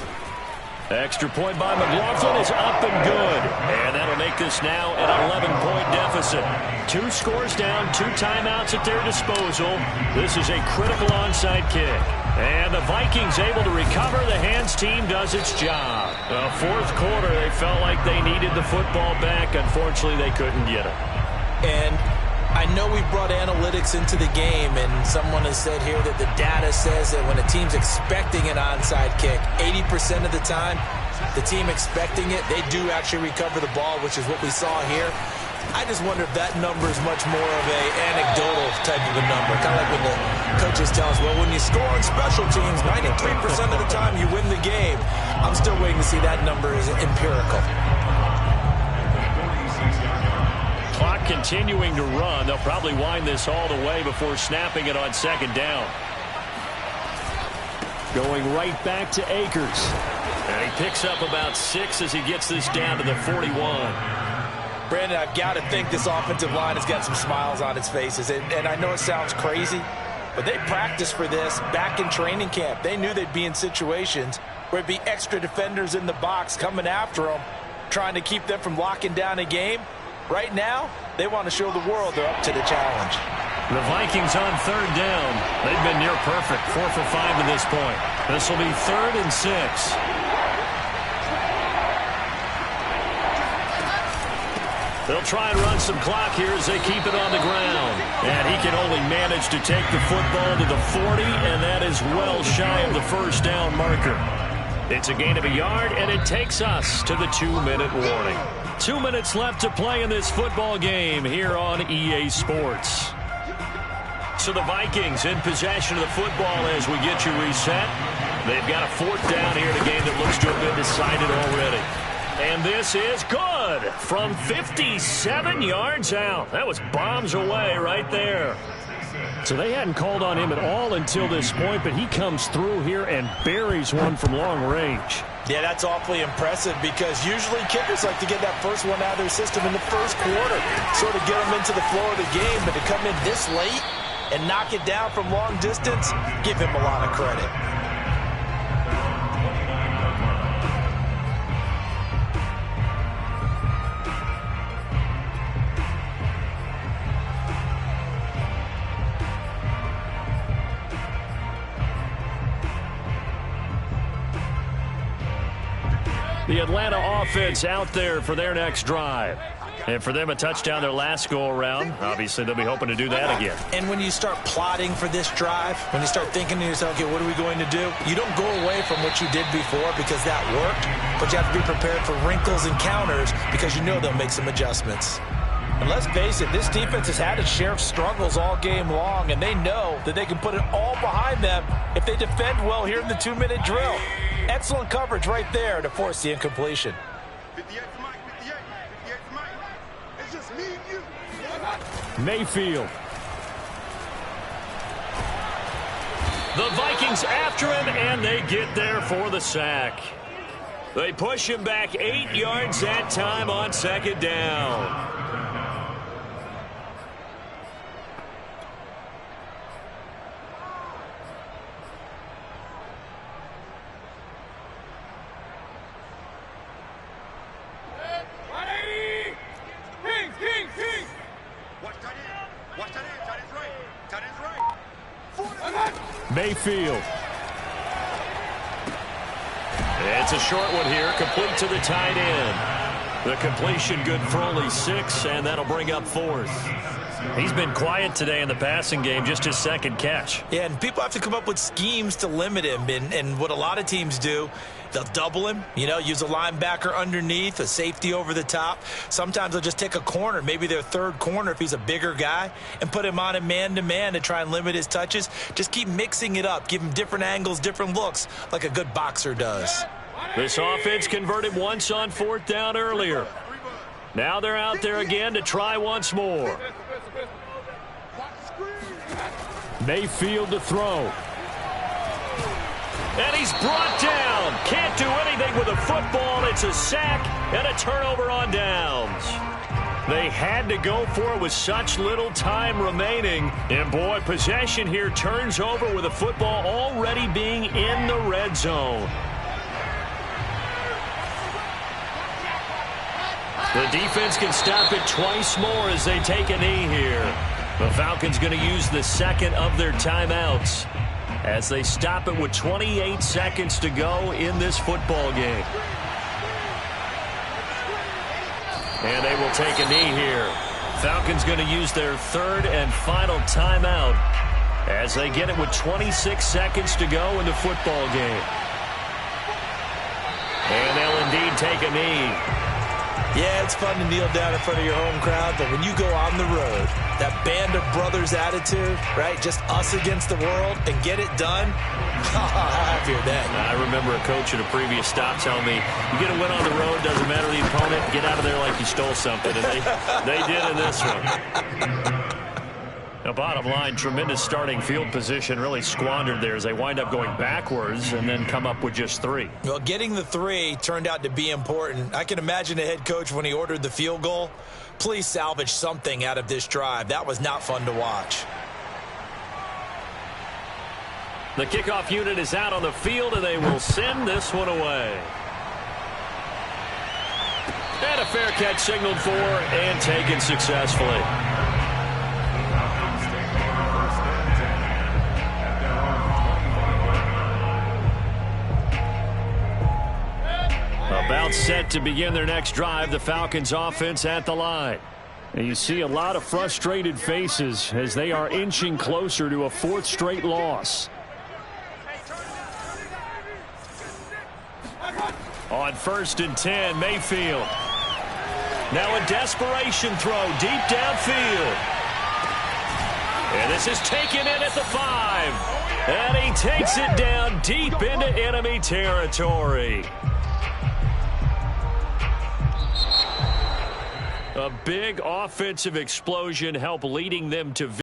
Extra point by McLaughlin is up and good. And that'll make this now an 11-point deficit. 2 scores down, 2 timeouts at their disposal. This is a critical onside kick. And the Vikings able to recover. The hands team does its job. The 4th quarter, they felt like they needed the football back. Unfortunately, they couldn't get it. And I know we brought analytics into the game, and someone has said here that the data says that when a team's expecting an onside kick, 80% of the time, the team expecting it, they do actually recover the ball, which is what we saw here. I just wonder if that number is much more of a anecdotal type of a number, kind of like when the coaches tell us, well, when you score on special teams, 93% of the time you win the game. I'm still waiting to see that number is empirical. Clock continuing to run. They'll probably wind this all the way before snapping it on 2nd down. Going right back to Akers. And he picks up about 6 as he gets this down to the 41. Brandon, I've got to think this offensive line has got some smiles on its faces. And I know it sounds crazy, but they practiced for this back in training camp. They knew they'd be in situations where it'd be extra defenders in the box coming after them, trying to keep them from locking down a game. Right now, they want to show the world they're up to the challenge. The Vikings on 3rd down. They've been near perfect, 4 for 5 to this point. This will be 3rd and 6. They'll try and run some clock here as they keep it on the ground. And he can only manage to take the football to the 40, and that is well shy of the 1st down marker. It's a gain of a yard, and it takes us to the 2-minute warning. 2 minutes left to play in this football game here on EA Sports. So the Vikings in possession of the football as we get you reset. They've got a 4th down here in a game that looks to have been decided already. And this is good from 57 yards out. That was bombs away right there. So they hadn't called on him at all until this point, but he comes through here and buries one from long range. Yeah, that's awfully impressive because usually kickers like to get that first one out of their system in the first quarter, sort of get them into the flow of the game, but to come in this late and knock it down from long distance, give him a lot of credit. The Atlanta offense out there for their next drive. And for them, a touchdown their last go-around. Obviously, they'll be hoping to do that again. And when you start plotting for this drive, when you start thinking to yourself, okay, what are we going to do? You don't go away from what you did before because that worked, but you have to be prepared for wrinkles and counters because you know they'll make some adjustments. And let's face it, this defense has had its share of struggles all game long, and they know that they can put it all behind them if they defend well here in the 2-minute drill. Excellent coverage right there to force the incompletion. 58 for Mike, 58 for Mike. It's just me and you. Mayfield. The Vikings after him, and they get there for the sack. They push him back 8 yards that time on 2nd down. Mayfield. It's a short one here, complete to the tight end. The completion good for only 6, and that'll bring up 4th. He's been quiet today in the passing game, just his 2nd catch. Yeah, and people have to come up with schemes to limit him, and what a lot of teams do, they'll double him, use a linebacker underneath, a safety over the top. Sometimes they'll just take a corner, maybe their 3rd corner if he's a bigger guy, and put him on a man-to-man to try and limit his touches. Just keep mixing it up, give him different angles, different looks, like a good boxer does. This offense converted once on 4th down earlier. Now they're out there again to try once more. Mayfield to throw. And he's brought down. Can't do anything with a football. It's a sack and a turnover on downs. They had to go for it with such little time remaining. And, boy, possession here turns over with the football already being in the red zone. The defense can stop it twice more as they take a knee here. The Falcons going to use the 2nd of their timeouts as they stop it with 28 seconds to go in this football game. And they will take a knee here. Falcons going to use their 3rd and final timeout as they get it with 26 seconds to go in the football game. And they'll indeed take a knee. Yeah, it's fun to kneel down in front of your home crowd, but when you go on the road, that band of brothers attitude, right, just us against the world, and get it done, happier then. I remember a coach at a previous stop telling me, you get a win on the road, doesn't matter the opponent, get out of there like you stole something, and they did in this one. Now, bottom line, tremendous starting field position, really squandered there as they wind up going backwards and then come up with just 3. Well, getting the 3 turned out to be important. I can imagine the head coach when he ordered the field goal. Please salvage something out of this drive. That was not fun to watch. The kickoff unit is out on the field, and they will send this one away. And a fair catch signaled for and taken successfully. About set to begin their next drive, the Falcons offense at the line. And you see a lot of frustrated faces as they are inching closer to a 4th straight loss. On 1st and 10, Mayfield. Now a desperation throw deep downfield. And this is taken in at the 5. And he takes it down deep into enemy territory. A big offensive explosion helped leading them to victory.